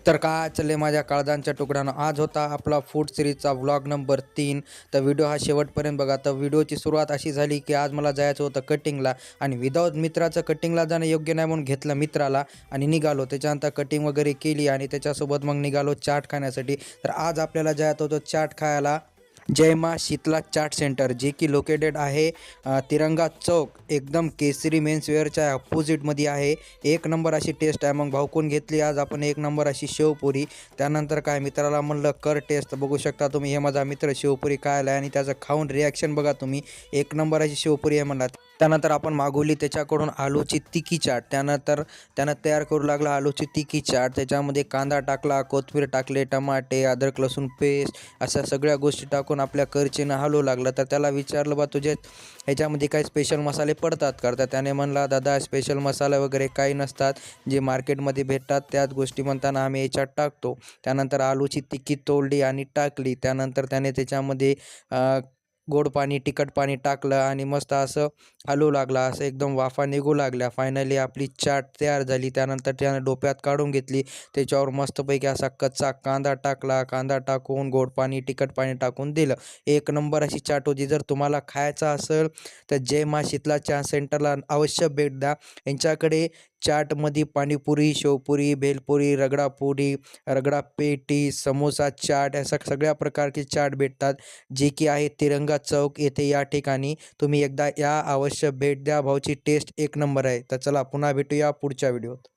तर काय चाललंय माझ्या काळजांच्या तुकड्यानं. आज होता आपला फूड सिरीजचा व्लॉग नंबर 3. तर व्हिडिओ हा शेवटपर्यंत बघा. तर व्हिडिओची सुरुवात अशी झाली की आज मला जायचं होतं कटिंगला आणि विदाऊट मित्राचं कटिंगला जाणं योग्य नाही म्हणून घेतलं मित्राला आणि निघालो. त्याच्यानंतर कटिंग वगैरे केली आणि त्याच्यासोबत मग निघालो चाट खाण्यासाठी. तर आज आपल्याला जायचं होतं चाट खायला जय मा शीतला चाट सेंटर, जे की लोकेटेड आहे तिरंगा चौक, एकदम केसरी मेन्सवेअरच्या अपोजिटमध्ये आहे. एक नंबर अशी टेस्ट आहे. मग भाऊकून घेतली आज आपण एक नंबर अशी शेवपुरी. त्यानंतर काय मित्राला म्हणलं कर टेस्ट. बघू शकता तुम्ही, हे माझा मित्र शेवपुरी खायला आहे आणि त्याचं खाऊन रिॲक्शन बघा तुम्ही. एक नंबर अशी शेवपुरी आहे म्हणला. त्यानंतर आपण मागवली त्याच्याकडून आलूची तिकी चाट. त्यानंतर त्यानं तयार करू लागला आलूची तिकी चाट. त्याच्यामध्ये कांदा टाकला, कोथिंबीर टाकले, टमाटे, अद्रक लसूण पेस्ट, अशा सगळ्या गोष्टी टाकून आपल्या करचीनं हलवू लागला. तर त्याला विचारलं, बा तुझे ह्याच्यामध्ये काही स्पेशल मसाले पडतात का? तर त्याने म्हणला, दादा स्पेशल मसाले वगैरे काही नसतात, जे मार्केटमध्ये भेटतात त्याच गोष्टी म्हणताना आम्ही याच्यात टाकतो. त्यानंतर आलूची तिकी तोडली आणि टाकली. त्यानंतर त्याने त्याच्यामध्ये गोड पाणी, तिखट पाणी टाकलं आणि मस्त असं हलवू लागला. असं एकदम वाफा निघू लागल्या. फायनली आपली चाट तयार झाली. त्यानंतर त्यानं डोप्यात काढून घेतली. त्याच्यावर मस्तपैकी असा कच्चा कांदा टाकला. कांदा टाकून गोड पाणी, तिखट पाणी टाकून दिलं. एक नंबर अशी चाट होती. जर तुम्हाला खायचं असेल तर जय मा शीतला चहा सेंटरला अवश्य भेट द्या. यांच्याकडे चाटमध्ये पाणीपुरी, शेवपुरी, भेलपुरी, रगडापुरी, रगडा पेटी, समोसा चाट, अशा सगळ्या प्रकारचे चाट भेटतात, जे की आहे तिरंगा चौक येथे. या ठिकाणी तुम्ही एकदा या, अवश्य भेट द्या. भाऊची टेस्ट एक नंबर आहे. तर चला पुन्हा भेटूया पुढच्या व्हिडिओत.